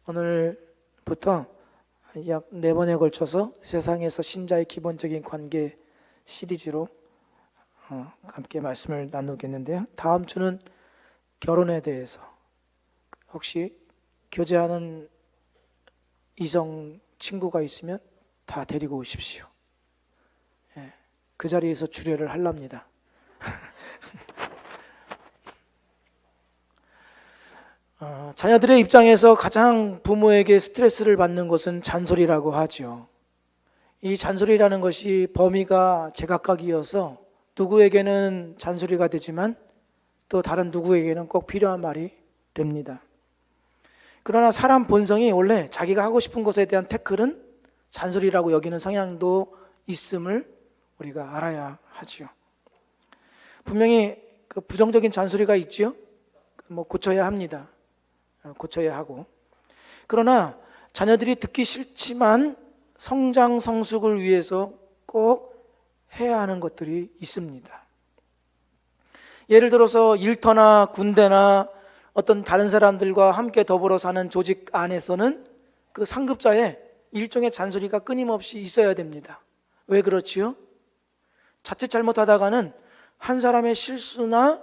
오늘부터 약 4번에 걸쳐서 세상에서 신자의 기본적인 관계 시리즈로 함께 말씀을 나누겠는데요. 다음 주는 결혼에 대해서, 혹시 교제하는 이성 친구가 있으면 다 데리고 오십시오. 그 자리에서 주례를 하랍니다. 자녀들의 입장에서 가장 부모에게 스트레스를 받는 것은 잔소리라고 하죠. 이 잔소리라는 것이 범위가 제각각이어서 누구에게는 잔소리가 되지만 또 다른 누구에게는 꼭 필요한 말이 됩니다. 그러나 사람 본성이 원래 자기가 하고 싶은 것에 대한 태클은 잔소리라고 여기는 성향도 있음을 우리가 알아야 하지요. 분명히 그 부정적인 잔소리가 있지요. 고쳐야 합니다. 고쳐야 하고. 그러나 자녀들이 듣기 싫지만 성장 성숙을 위해서 꼭 해야 하는 것들이 있습니다. 예를 들어서 일터나 군대나 어떤 다른 사람들과 함께 더불어 사는 조직 안에서는 그 상급자의 일종의 잔소리가 끊임없이 있어야 됩니다. 왜 그렇지요? 자칫 잘못하다가는 한 사람의 실수나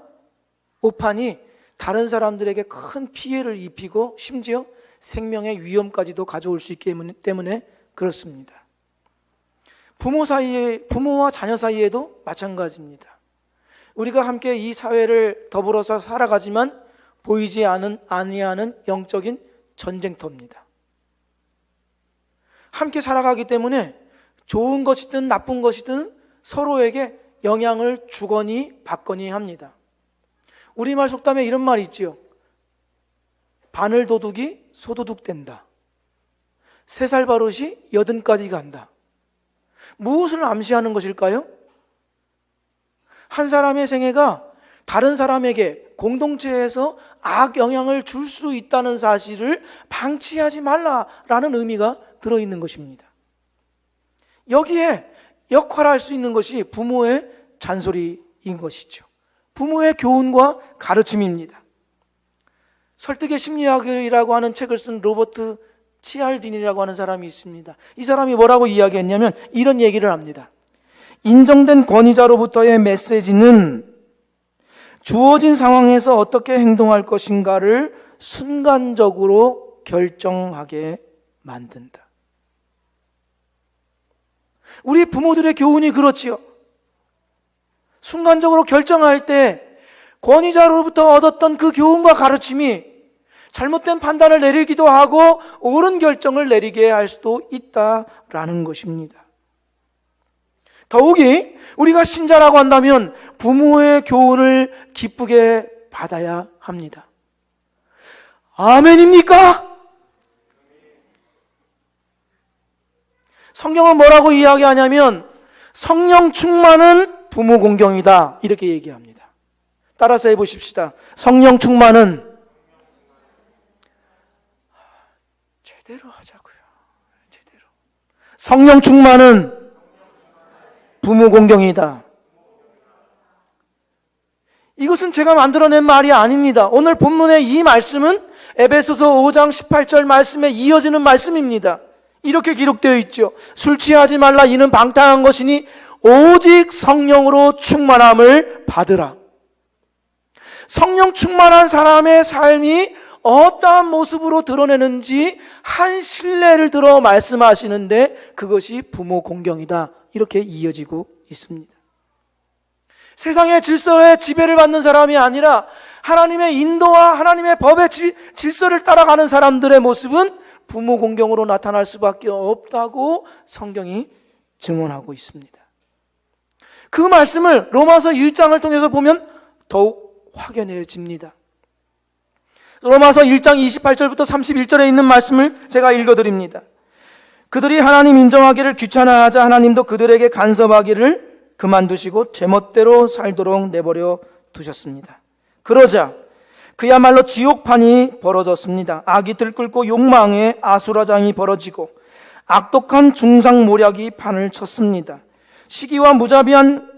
오판이 다른 사람들에게 큰 피해를 입히고 심지어 생명의 위험까지도 가져올 수 있기 때문에 그렇습니다. 부모와 자녀 사이에도 마찬가지입니다. 우리가 함께 이 사회를 더불어서 살아가지만 보이지 아니하는 영적인 전쟁터입니다. 함께 살아가기 때문에 좋은 것이든 나쁜 것이든 서로에게 영향을 주거니 받거니 합니다. 우리말 속담에 이런 말이 있지요. 바늘 도둑이 소도둑 된다. 3살 버릇이 80까지 간다. 무엇을 암시하는 것일까요? 한 사람의 생애가 다른 사람에게 공동체에서 악영향을 줄 수 있다는 사실을 방치하지 말라라는 의미가 들어있는 것입니다. 여기에 역할할 수 있는 것이 부모의 잔소리인 것이죠. 부모의 교훈과 가르침입니다. 설득의 심리학이라고 하는 책을 쓴 로버트 치알딘이라고 하는 사람이 있습니다. 이 사람이 뭐라고 이야기했냐면 이런 얘기를 합니다. 인정된 권위자로부터의 메시지는 주어진 상황에서 어떻게 행동할 것인가를 순간적으로 결정하게 만든다. 우리 부모들의 교훈이 그렇지요. 순간적으로 결정할 때 권위자로부터 얻었던 그 교훈과 가르침이 잘못된 판단을 내리기도 하고 옳은 결정을 내리게 할 수도 있다라는 것입니다. 더욱이 우리가 신자라고 한다면 부모의 교훈을 기쁘게 받아야 합니다. 아멘입니까? 성경은 뭐라고 이야기하냐면 성령 충만은 부모 공경이다 이렇게 얘기합니다. 따라서 해보십시다. 성령 충만은 제대로 하자고요. 제대로. 성령 충만은 부모 공경이다. 이것은 제가 만들어낸 말이 아닙니다. 오늘 본문의 이 말씀은 에베소서 5장 18절 말씀에 이어지는 말씀입니다. 이렇게 기록되어 있죠. 술 취하지 말라 이는 방탕한 것이니 오직 성령으로 충만함을 받으라. 성령 충만한 사람의 삶이 어떠한 모습으로 드러내는지 한 신뢰를 들어 말씀하시는데 그것이 부모 공경이다. 이렇게 이어지고 있습니다. 세상의 질서에 지배를 받는 사람이 아니라 하나님의 인도와 하나님의 법의 질서를 따라가는 사람들의 모습은 부모 공경으로 나타날 수밖에 없다고 성경이 증언하고 있습니다. 그 말씀을 로마서 1장을 통해서 보면 더욱 확연해집니다. 로마서 1장 28절부터 31절에 있는 말씀을 제가 읽어드립니다. 그들이 하나님 인정하기를 귀찮아하자 하나님도 그들에게 간섭하기를 그만두시고 제멋대로 살도록 내버려 두셨습니다. 그러자 그야말로 지옥판이 벌어졌습니다. 악이 들끓고 욕망의 아수라장이 벌어지고 악독한 중상모략이 판을 쳤습니다. 시기와 무자비한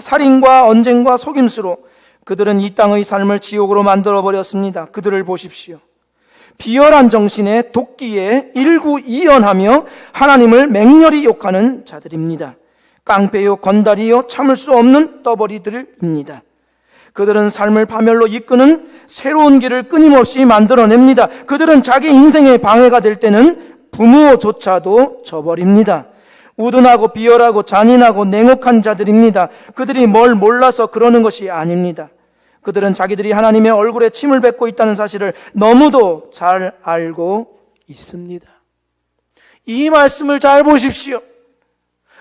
살인과 언쟁과 속임수로 그들은 이 땅의 삶을 지옥으로 만들어버렸습니다. 그들을 보십시오. 비열한 정신의 도끼에 일구이연하며 하나님을 맹렬히 욕하는 자들입니다. 깡패요 건달이요 참을 수 없는 떠벌이들입니다. 그들은 삶을 파멸로 이끄는 새로운 길을 끊임없이 만들어냅니다. 그들은 자기 인생의 방해가 될 때는 부모조차도 저버립니다. 우둔하고 비열하고 잔인하고 냉혹한 자들입니다. 그들이 뭘 몰라서 그러는 것이 아닙니다. 그들은 자기들이 하나님의 얼굴에 침을 뱉고 있다는 사실을 너무도 잘 알고 있습니다. 이 말씀을 잘 보십시오.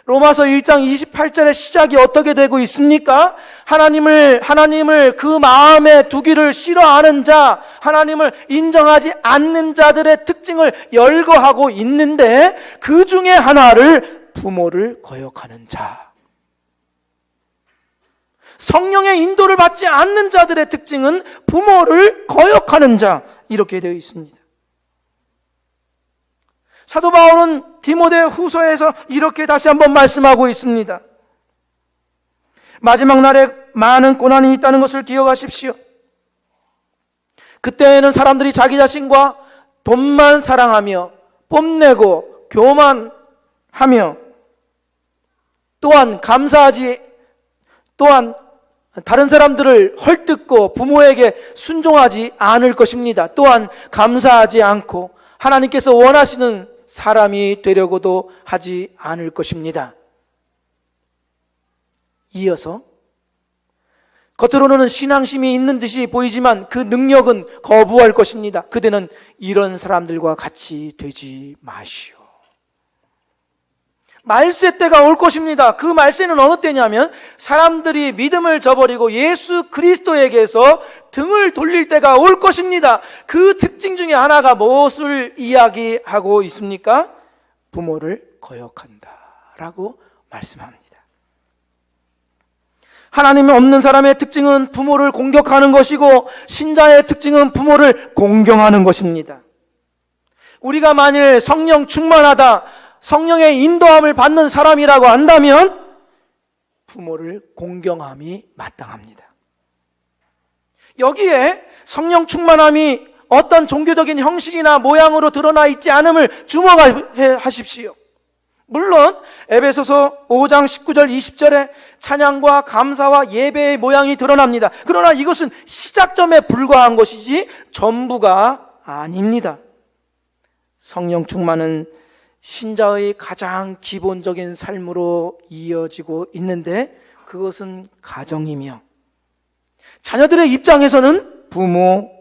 로마서 1장 28절의 시작이 어떻게 되고 있습니까? 하나님을 그 마음에 두기를 싫어하는 자, 하나님을 인정하지 않는 자들의 특징을 열거하고 있는데 그 중에 하나를 부모를 거역하는 자. 성령의 인도를 받지 않는 자들의 특징은 부모를 거역하는 자, 이렇게 되어 있습니다. 사도 바울은 디모데 후서에서 이렇게 다시 한번 말씀하고 있습니다. 마지막 날에 많은 고난이 있다는 것을 기억하십시오. 그때에는 사람들이 자기 자신과 돈만 사랑하며 뽐내고 교만하며 또한 다른 사람들을 헐뜯고 부모에게 순종하지 않을 것입니다. 또한 감사하지 않고 하나님께서 원하시는 사람이 되려고도 하지 않을 것입니다. 이어서 겉으로는 신앙심이 있는 듯이 보이지만 그 능력은 거부할 것입니다. 그대는 이런 사람들과 같이 되지 마시오. 말세 때가 올 것입니다. 그 말세는 어느 때냐면 사람들이 믿음을 저버리고 예수 그리스도에게서 등을 돌릴 때가 올 것입니다. 그 특징 중에 하나가 무엇을 이야기하고 있습니까? 부모를 거역한다라고 말씀합니다. 하나님이 없는 사람의 특징은 부모를 공격하는 것이고 신자의 특징은 부모를 공경하는 것입니다. 우리가 만일 성령 충만하다, 성령의 인도함을 받는 사람이라고 한다면 부모를 공경함이 마땅합니다. 여기에 성령 충만함이 어떤 종교적인 형식이나 모양으로 드러나 있지 않음을 주목하십시오. 물론 에베소서 5장 19절 20절에 찬양과 감사와 예배의 모양이 드러납니다. 그러나 이것은 시작점에 불과한 것이지 전부가 아닙니다. 성령 충만은 신자의 가장 기본적인 삶으로 이어지고 있는데 그것은 가정이며 자녀들의 입장에서는 부모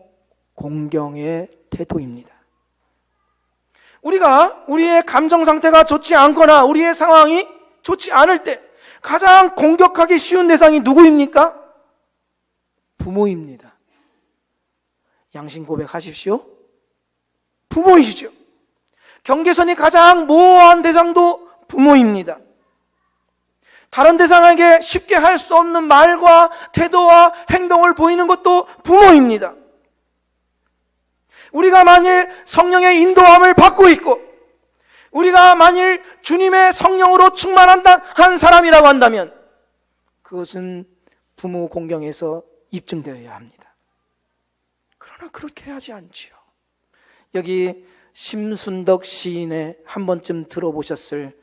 공경의 태도입니다. 우리가 우리의 감정 상태가 좋지 않거나 우리의 상황이 좋지 않을 때 가장 공격하기 쉬운 대상이 누구입니까? 부모입니다. 양심 고백하십시오. 부모이시죠. 경계선이 가장 모호한 대상도 부모입니다. 다른 대상에게 쉽게 할 수 없는 말과 태도와 행동을 보이는 것도 부모입니다. 우리가 만일 성령의 인도함을 받고 있고 우리가 만일 주님의 성령으로 충만한 사람이라고 한다면 그것은 부모 공경에서 입증되어야 합니다. 그러나 그렇게 하지 않지요. 여기 심순덕 시인의 한 번쯤 들어보셨을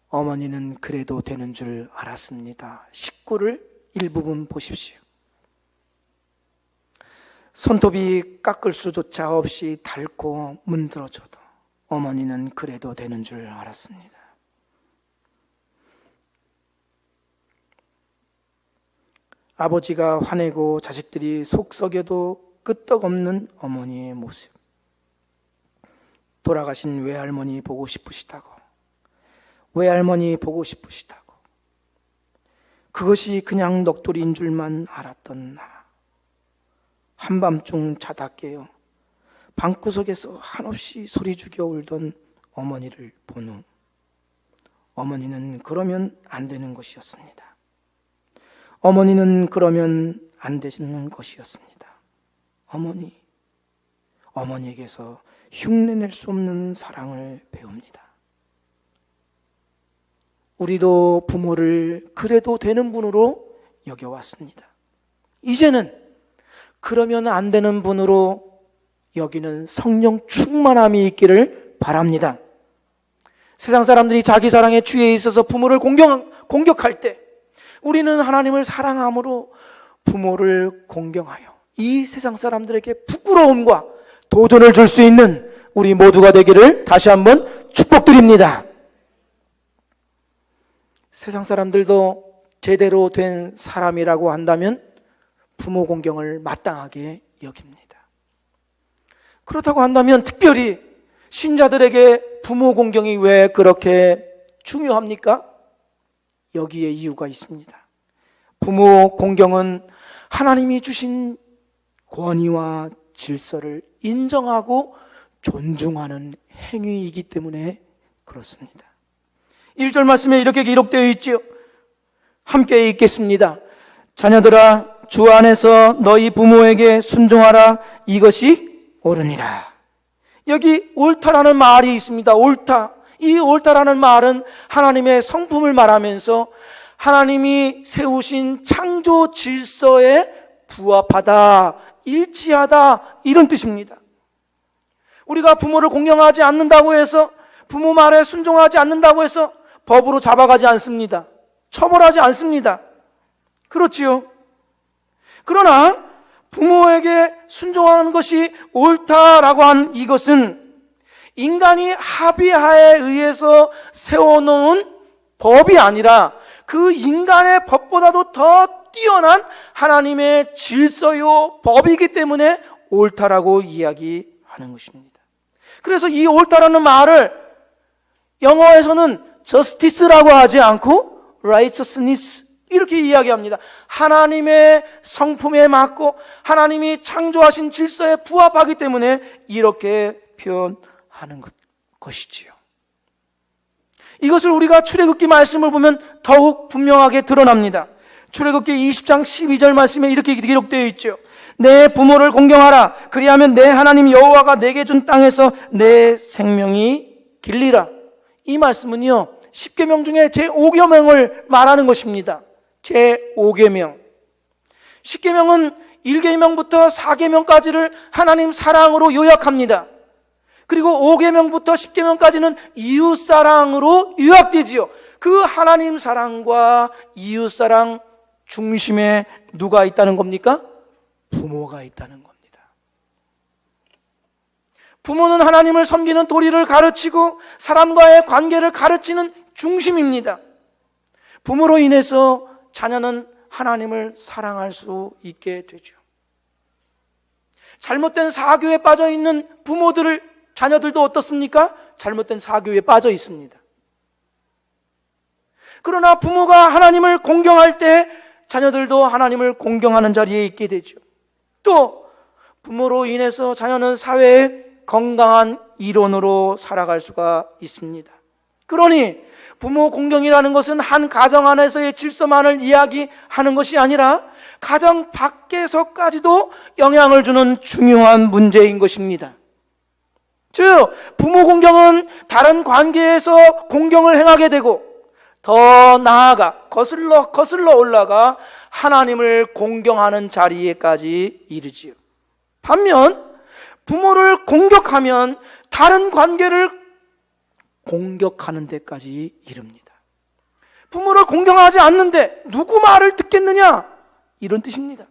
어머니는 그래도 되는 줄 알았습니다. 19를 일부분 보십시오. 손톱이 깎을 수조차 없이 닳고 문드러져도 어머니는 그래도 되는 줄 알았습니다. 아버지가 화내고 자식들이 속 썩여도 끄떡없는 어머니의 모습. 돌아가신 외할머니 보고 싶으시다고, 외할머니 보고 싶으시다고, 그것이 그냥 넋두리인 줄만 알았던 나. 한밤중 자다 깨어 방구석에서 한없이 소리 죽여 울던 어머니를 본 후 어머니는 그러면 안 되는 것이었습니다. 어머니는 그러면 안 되는 것이었습니다. 어머니에게서 흉내낼 수 없는 사랑을 배웁니다. 우리도 부모를 그래도 되는 분으로 여겨왔습니다. 이제는 그러면 안 되는 분으로 여기는 성령 충만함이 있기를 바랍니다. 세상 사람들이 자기 사랑에 취해 있어서 부모를 공격할 때 우리는 하나님을 사랑함으로 부모를 공경하여 이 세상 사람들에게 부끄러움과 도전을 줄 수 있는 우리 모두가 되기를 다시 한번 축복드립니다. 세상 사람들도 제대로 된 사람이라고 한다면 부모 공경을 마땅하게 여깁니다. 그렇다고 한다면 특별히 신자들에게 부모 공경이 왜 그렇게 중요합니까? 여기에 이유가 있습니다. 부모 공경은 하나님이 주신 권위와 질서를 인정하고 존중하는 행위이기 때문에 그렇습니다. 1절 말씀에 이렇게 기록되어 있지요. 함께 읽겠습니다. 자녀들아, 주 안에서 너희 부모에게 순종하라. 이것이 옳으니라. 여기 옳다라는 말이 있습니다. 옳다. 이 옳다라는 말은 하나님의 성품을 말하면서 하나님이 세우신 창조 질서에 부합하다, 일치하다, 이런 뜻입니다. 우리가 부모를 공경하지 않는다고 해서, 부모 말에 순종하지 않는다고 해서 법으로 잡아가지 않습니다. 처벌하지 않습니다. 그렇지요. 그러나 부모에게 순종하는 것이 옳다라고 한 이것은 인간이 합의하에 의해서 세워놓은 법이 아니라 그 인간의 법보다도 더 뛰어난 하나님의 질서요 법이기 때문에 옳다라고 이야기하는 것입니다. 그래서 이 옳다라는 말을 영어에서는 justice라고 하지 않고 righteousness 이렇게 이야기합니다. 하나님의 성품에 맞고 하나님이 창조하신 질서에 부합하기 때문에 이렇게 표현하는 것이지요. 이것을 우리가 출애굽기 말씀을 보면 더욱 분명하게 드러납니다. 출애굽기 20장 12절 말씀에 이렇게 기록되어 있죠. 내 부모를 공경하라. 그리하면 내 하나님 여호와가 내게 준 땅에서 내 생명이 길리라. 이 말씀은요, 10계명 중에 제5계명을 말하는 것입니다. 제5계명. 10계명은 1계명부터 4계명까지를 하나님 사랑으로 요약합니다. 그리고 5계명부터 10계명까지는 이웃사랑으로 요약되지요. 그 하나님 사랑과 이웃사랑 중심에 누가 있다는 겁니까? 부모가 있다는 겁니다. 부모는 하나님을 섬기는 도리를 가르치고 사람과의 관계를 가르치는 중심입니다. 부모로 인해서 자녀는 하나님을 사랑할 수 있게 되죠. 잘못된 사교에 빠져 있는 자녀들도 어떻습니까? 잘못된 사교에 빠져 있습니다. 그러나 부모가 하나님을 공경할 때 자녀들도 하나님을 공경하는 자리에 있게 되죠. 또 부모로 인해서 자녀는 사회의 건강한 일원으로 살아갈 수가 있습니다. 그러니 부모 공경이라는 것은 한 가정 안에서의 질서만을 이야기하는 것이 아니라 가정 밖에서까지도 영향을 주는 중요한 문제인 것입니다. 즉 부모 공경은 다른 관계에서 공경을 행하게 되고 더 나아가 거슬러 올라가 하나님을 공경하는 자리에까지 이르지요. 반면 부모를 공격하면 다른 관계를 공격하는 데까지 이릅니다. 부모를 공경하지 않는데 누구 말을 듣겠느냐? 이런 뜻입니다.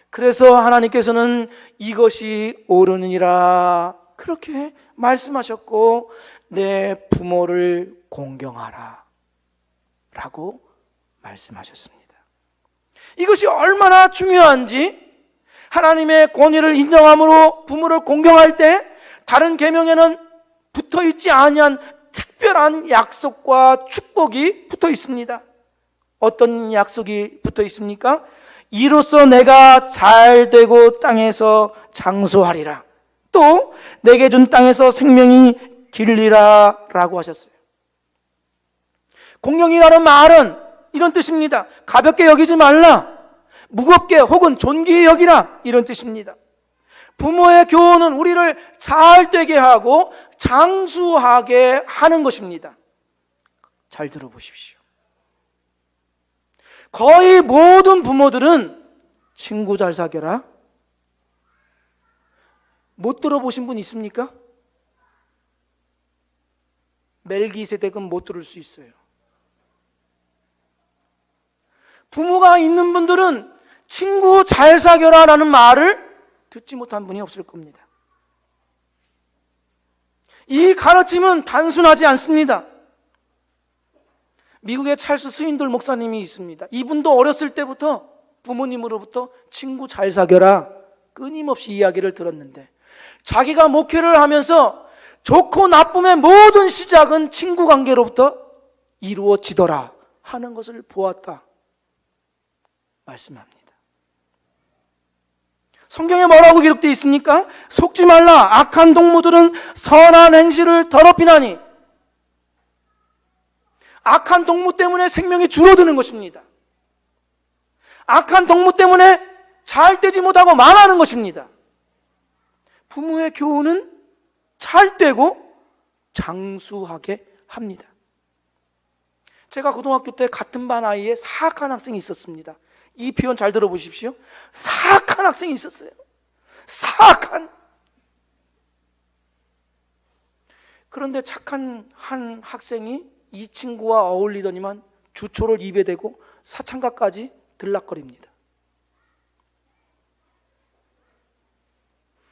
그래서 하나님께서는 이것이 옳으니라 그렇게 말씀하셨고 내 부모를 공경하라 라고 말씀하셨습니다. 이것이 얼마나 중요한지 하나님의 권위를 인정함으로 부모를 공경할 때 다른 계명에는 붙어있지 아니한 특별한 약속과 축복이 붙어 있습니다. 어떤 약속이 붙어 있습니까? 이로써 내가 잘 되고 땅에서 장수하리라. 또 내게 준 땅에서 생명이 길리라 라고 하셨어요. 공경이라는 말은 이런 뜻입니다. 가볍게 여기지 말라, 무겁게 혹은 존귀히 여기라, 이런 뜻입니다. 부모의 교훈은 우리를 잘 되게 하고 장수하게 하는 것입니다. 잘 들어보십시오. 거의 모든 부모들은 친구 잘 사귀어라, 못 들어보신 분 있습니까? 멜기세덱은 못 들을 수 있어요. 부모가 있는 분들은 친구 잘 사귀어라 라는 말을 듣지 못한 분이 없을 겁니다. 이 가르침은 단순하지 않습니다. 미국의 찰스 스윈돌 목사님이 있습니다. 이분도 어렸을 때부터 부모님으로부터 친구 잘 사귀어라 끊임없이 이야기를 들었는데, 자기가 목회를 하면서 좋고 나쁨의 모든 시작은 친구 관계로부터 이루어지더라 하는 것을 보았다 말씀합니다. 성경에 뭐라고 기록되어 있습니까? 속지 말라. 악한 동무들은 선한 행실을 더럽히나니. 악한 동무 때문에 생명이 줄어드는 것입니다. 악한 동무 때문에 잘 되지 못하고 망하는 것입니다. 부모의 교훈은 잘 되고 장수하게 합니다. 제가 고등학교 때 같은 반 아이에 사악한 학생이 있었습니다. 이 표현 잘 들어보십시오. 사악한 학생이 있었어요. 사악한. 그런데 착한 한 학생이 이 친구와 어울리더니만 주초를 입에 대고 사창가까지 들락거립니다.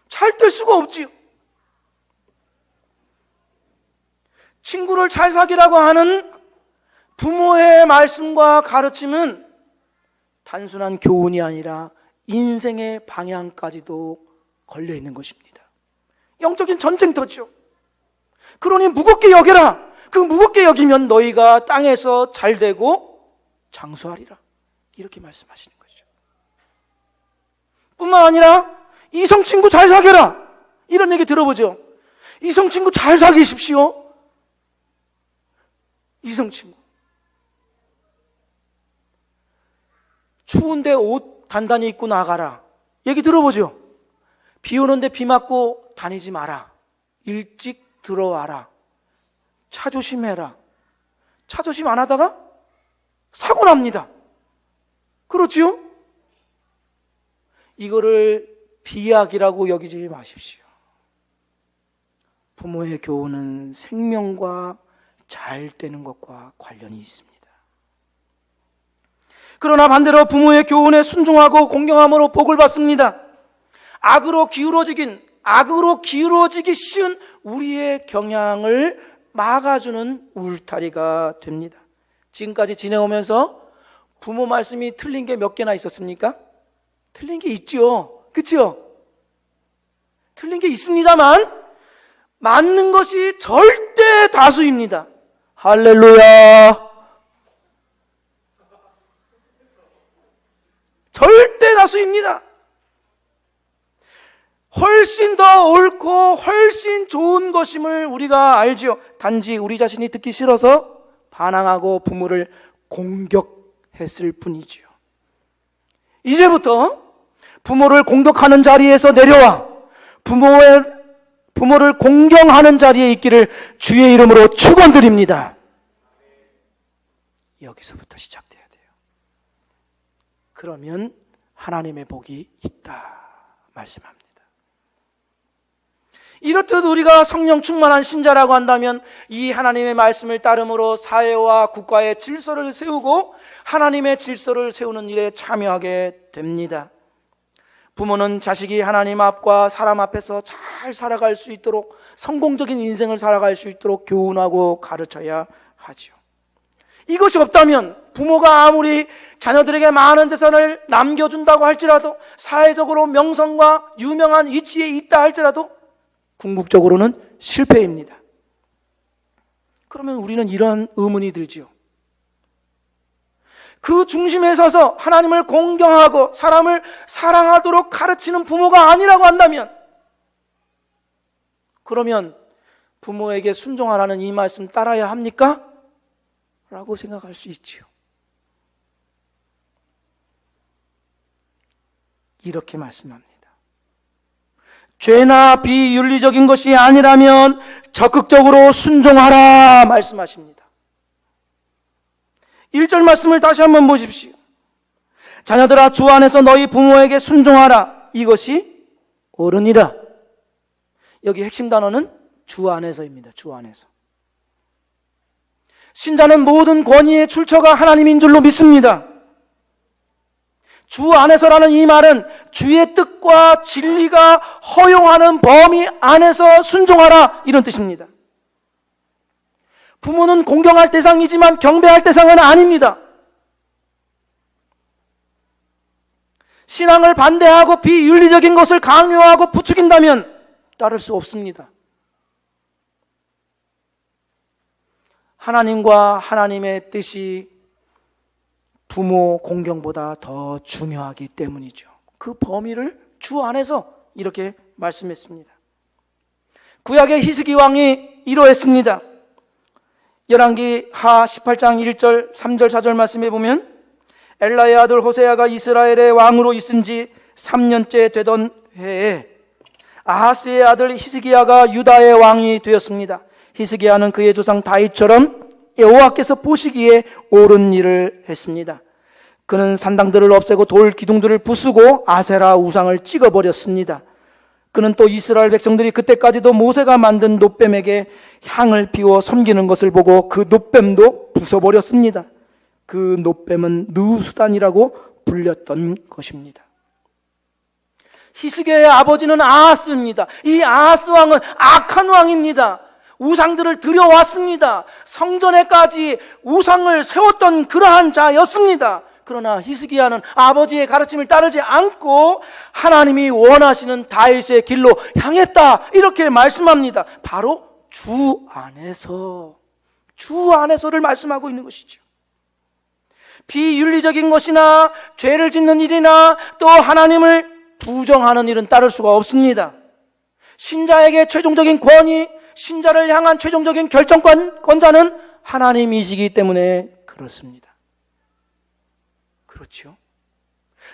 잘 될 수가 없지요. 친구를 잘 사귀라고 하는 부모의 말씀과 가르침은 단순한 교훈이 아니라 인생의 방향까지도 걸려 있는 것입니다. 영적인 전쟁터죠. 그러니 무겁게 여겨라. 그 무겁게 여기면 너희가 땅에서 잘 되고 장수하리라. 이렇게 말씀하시는 거죠. 뿐만 아니라 이성 친구 잘 사귀어라. 이런 얘기 들어보죠. 이성 친구 잘 사귀십시오. 이성 친구. 추운데 옷 단단히 입고 나가라. 얘기 들어보죠. 비 오는데 비 맞고 다니지 마라. 일찍 들어와라. 차 조심해라. 차 조심 안 하다가 사고 납니다. 그렇지요? 이거를 비약이라고 여기지 마십시오. 부모의 교훈은 생명과 잘 되는 것과 관련이 있습니다. 그러나 반대로 부모의 교훈에 순종하고 공경함으로 복을 받습니다. 악으로 기울어지기 쉬운 우리의 경향을 막아주는 울타리가 됩니다. 지금까지 지내오면서 부모 말씀이 틀린 게 몇 개나 있었습니까? 틀린 게 있지요. 그렇죠? 틀린 게 있습니다만 맞는 것이 절대 다수입니다. 할렐루야. 절대 다수입니다. 훨씬 더 옳고 훨씬 좋은 것임을 우리가 알지요. 단지 우리 자신이 듣기 싫어서 반항하고 부모를 공격했을 뿐이지요. 이제부터 부모를 공격하는 자리에서 내려와 부모를 공경하는 자리에 있기를 주의 이름으로 축원드립니다. 여기서부터 시작돼야 돼요. 그러면 하나님의 복이 있다 말씀합니다. 이렇듯 우리가 성령 충만한 신자라고 한다면 이 하나님의 말씀을 따름으로 사회와 국가의 질서를 세우고 하나님의 질서를 세우는 일에 참여하게 됩니다. 부모는 자식이 하나님 앞과 사람 앞에서 잘 살아갈 수 있도록, 성공적인 인생을 살아갈 수 있도록 교훈하고 가르쳐야 하죠. 이것이 없다면 부모가 아무리 자녀들에게 많은 재산을 남겨준다고 할지라도, 사회적으로 명성과 유명한 위치에 있다 할지라도 궁극적으로는 실패입니다. 그러면 우리는 이러한 의문이 들지요. 그 중심에 서서 하나님을 공경하고 사람을 사랑하도록 가르치는 부모가 아니라고 한다면, 그러면 부모에게 순종하라는 이 말씀 따라야 합니까? 라고 생각할 수 있지요. 이렇게 말씀합니다. 죄나 비윤리적인 것이 아니라면 적극적으로 순종하라 말씀하십니다. 1절 말씀을 다시 한번 보십시오. 자녀들아 주 안에서 너희 부모에게 순종하라. 이것이 옳으니라. 여기 핵심 단어는 주 안에서입니다. 주 안에서. 신자는 모든 권위의 출처가 하나님인 줄로 믿습니다. 주 안에서라는 이 말은 주의 뜻과 진리가 허용하는 범위 안에서 순종하라, 이런 뜻입니다. 부모는 공경할 대상이지만 경배할 대상은 아닙니다. 신앙을 반대하고 비윤리적인 것을 강요하고 부추긴다면 따를 수 없습니다. 하나님과 하나님의 뜻이 부모 공경보다 더 중요하기 때문이죠. 그 범위를 주 안에서 이렇게 말씀했습니다. 구약의 히스기 왕이 이러했습니다. 열왕기 하 18장 1절 3절 4절 말씀해 보면, 엘라의 아들 호세아가 이스라엘의 왕으로 있은 지 3년째 되던 해에 아하스의 아들 히스기야가 유다의 왕이 되었습니다. 히스기야는 그의 조상 다윗처럼 여호와께서 보시기에 옳은 일을 했습니다. 그는 산당들을 없애고 돌 기둥들을 부수고 아세라 우상을 찍어버렸습니다. 그는 또 이스라엘 백성들이 그때까지도 모세가 만든 놋뱀에게 향을 피워 섬기는 것을 보고 그 놋뱀도 부숴버렸습니다. 그 놋뱀은 느수단이라고 불렸던 것입니다. 히스기야의 아버지는 아하스입니다. 이 아하스 왕은 악한 왕입니다. 우상들을 들여왔습니다. 성전에까지 우상을 세웠던 그러한 자였습니다. 그러나 히스기야는 아버지의 가르침을 따르지 않고 하나님이 원하시는 다윗의 길로 향했다, 이렇게 말씀합니다. 바로 주 안에서를 말씀하고 있는 것이죠. 비윤리적인 것이나 죄를 짓는 일이나 또 하나님을 부정하는 일은 따를 수가 없습니다. 신자에게 최종적인 권위, 신자를 향한 최종적인 결정권자는 하나님이시기 때문에 그렇습니다. 그렇죠?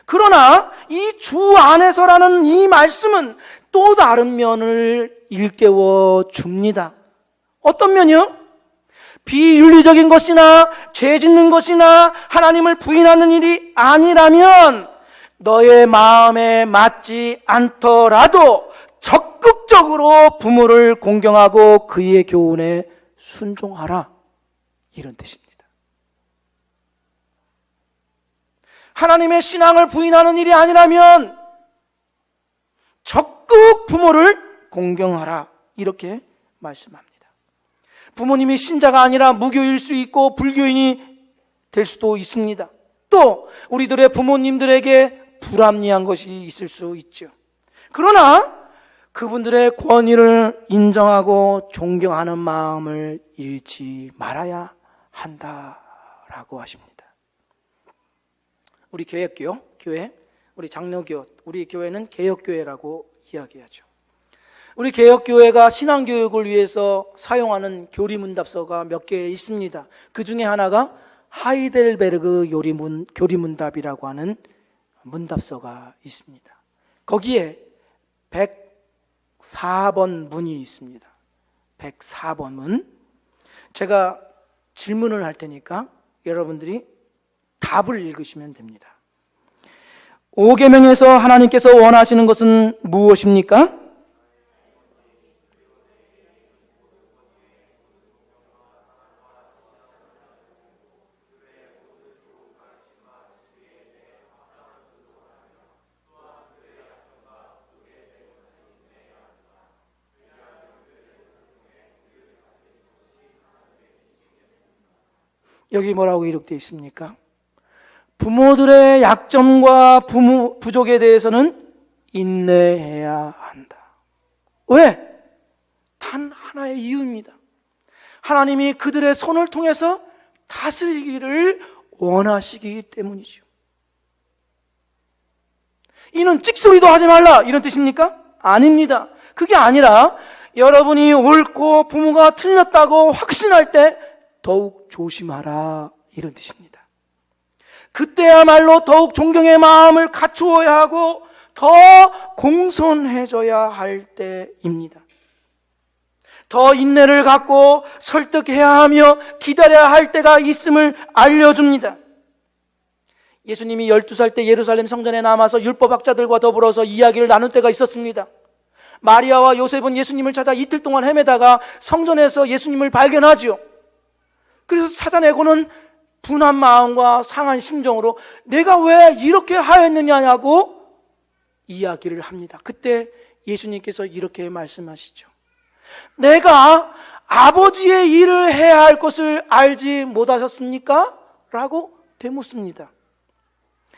그러나 이 주 안에서라는 이 말씀은 또 다른 면을 일깨워 줍니다. 어떤 면이요? 비윤리적인 것이나 죄 짓는 것이나 하나님을 부인하는 일이 아니라면 너의 마음에 맞지 않더라도 적극적으로 부모를 공경하고 그의 교훈에 순종하라, 이런 뜻입니다. 하나님의 신앙을 부인하는 일이 아니라면 적극 부모를 공경하라, 이렇게 말씀합니다. 부모님이 신자가 아니라 무교일 수 있고 불교인이 될 수도 있습니다. 또 우리들의 부모님들에게 불합리한 것이 있을 수 있죠. 그러나 그분들의 권위를 인정하고 존경하는 마음을 잃지 말아야 한다라고 하십니다. 우리 교회, 우리 장로교, 우리 교회는 개혁교회라고 이야기하죠. 우리 개혁교회가 신앙교육을 위해서 사용하는 교리문답서가 몇 개 있습니다. 그 중에 하나가 하이델베르그 교리문답이라고 하는 문답서가 있습니다. 거기에 104번 문이 있습니다. 104번 문. 제가 질문을 할 테니까 여러분들이 답을 읽으시면 됩니다. 5계명에서 하나님께서 원하시는 것은 무엇입니까? 여기 뭐라고 기록되어 있습니까? 부모들의 약점과 부족에 대해서는 인내해야 한다. 왜? 단 하나의 이유입니다. 하나님이 그들의 손을 통해서 다스리기를 원하시기 때문이죠. 이는 찍소리도 하지 말라, 이런 뜻입니까? 아닙니다. 그게 아니라 여러분이 옳고 부모가 틀렸다고 확신할 때 더욱 조심하라, 이런 뜻입니다. 그때야말로 더욱 존경의 마음을 갖추어야 하고 더 공손해져야 할 때입니다. 더 인내를 갖고 설득해야 하며 기다려야 할 때가 있음을 알려줍니다. 예수님이 12살 때 예루살렘 성전에 남아서 율법학자들과 더불어서 이야기를 나눌 때가 있었습니다. 마리아와 요셉은 예수님을 찾아 이틀 동안 헤매다가 성전에서 예수님을 발견하죠. 그래서 찾아내고는 분한 마음과 상한 심정으로 내가 왜 이렇게 하였느냐고 이야기를 합니다. 그때 예수님께서 이렇게 말씀하시죠. 내가 아버지의 일을 해야 할 것을 알지 못하셨습니까? 라고 되묻습니다.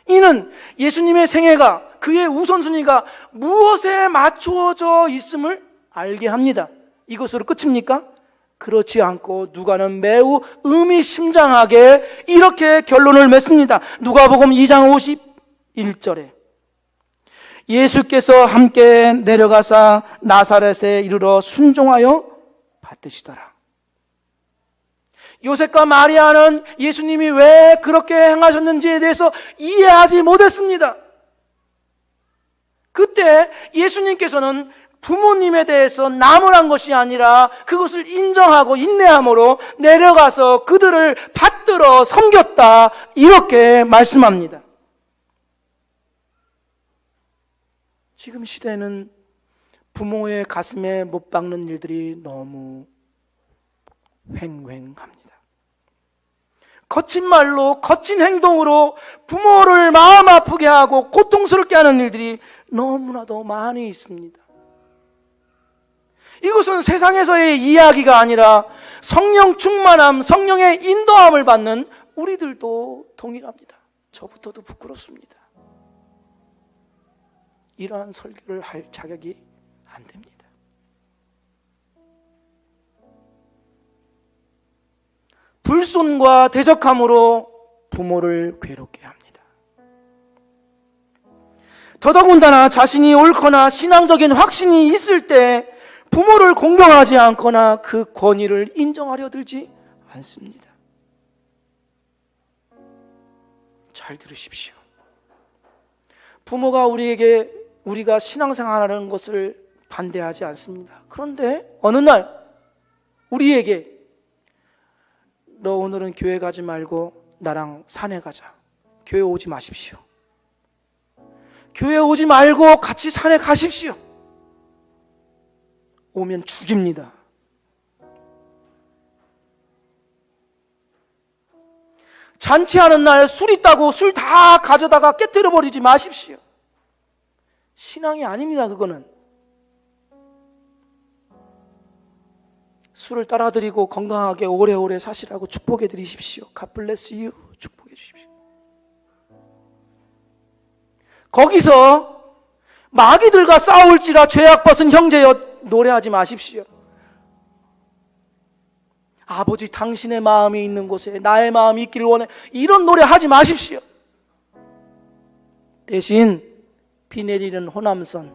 이는 예수님의 생애가, 그의 우선순위가 무엇에 맞추어져 있음을 알게 합니다. 이것으로 끝입니까? 그렇지 않고 누가는 매우 의미심장하게 이렇게 결론을 맺습니다. 누가복음 2장 51절에 예수께서 함께 내려가사 나사렛에 이르러 순종하여 받으시더라. 요셉과 마리아는 예수님이 왜 그렇게 행하셨는지에 대해서 이해하지 못했습니다. 그때 예수님께서는 부모님에 대해서 나무란 것이 아니라 그것을 인정하고 인내함으로 내려가서 그들을 받들어 섬겼다, 이렇게 말씀합니다. 지금 시대는 부모의 가슴에 못 박는 일들이 너무 횡횡합니다. 거친 말로, 거친 행동으로 부모를 마음 아프게 하고 고통스럽게 하는 일들이 너무나도 많이 있습니다. 이것은 세상에서의 이야기가 아니라 성령 충만함, 성령의 인도함을 받는 우리들도 동일합니다. 저부터도 부끄럽습니다. 이러한 설교를 할 자격이 안 됩니다. 불손과 대적함으로 부모를 괴롭게 합니다. 더더군다나 자신이 옳거나 신앙적인 확신이 있을 때 부모를 공경하지 않거나 그 권위를 인정하려 들지 않습니다. 잘 들으십시오. 부모가 우리가 신앙생활하는 것을 반대하지 않습니다. 그런데 어느 날 우리에게 너 오늘은 교회 가지 말고 나랑 산에 가자. 교회 오지 마십시오. 교회 오지 말고 같이 산에 가십시오. 오면 죽입니다. 잔치하는 날 술 있다고 술 다 가져다가 깨뜨려 버리지 마십시오. 신앙이 아닙니다. 그거는 술을 따라드리고 건강하게 오래오래 사시라고 축복해 드리십시오. God bless you. 축복해 주십시오. 거기서 마귀들과 싸울지라 죄악 벗은 형제여 노래하지 마십시오. 아버지 당신의 마음이 있는 곳에 나의 마음이 있기를 원해, 이런 노래 하지 마십시오. 대신 비 내리는 호남선,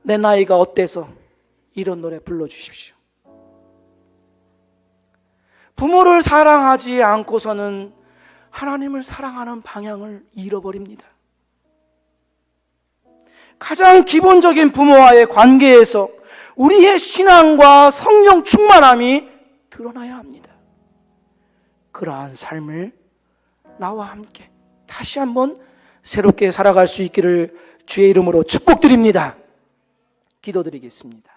내 나이가 어때서, 이런 노래 불러주십시오. 부모를 사랑하지 않고서는 하나님을 사랑하는 방향을 잃어버립니다. 가장 기본적인 부모와의 관계에서 우리의 신앙과 성령 충만함이 드러나야 합니다. 그러한 삶을 나와 함께 다시 한번 새롭게 살아갈 수 있기를 주의 이름으로 축복드립니다. 기도드리겠습니다.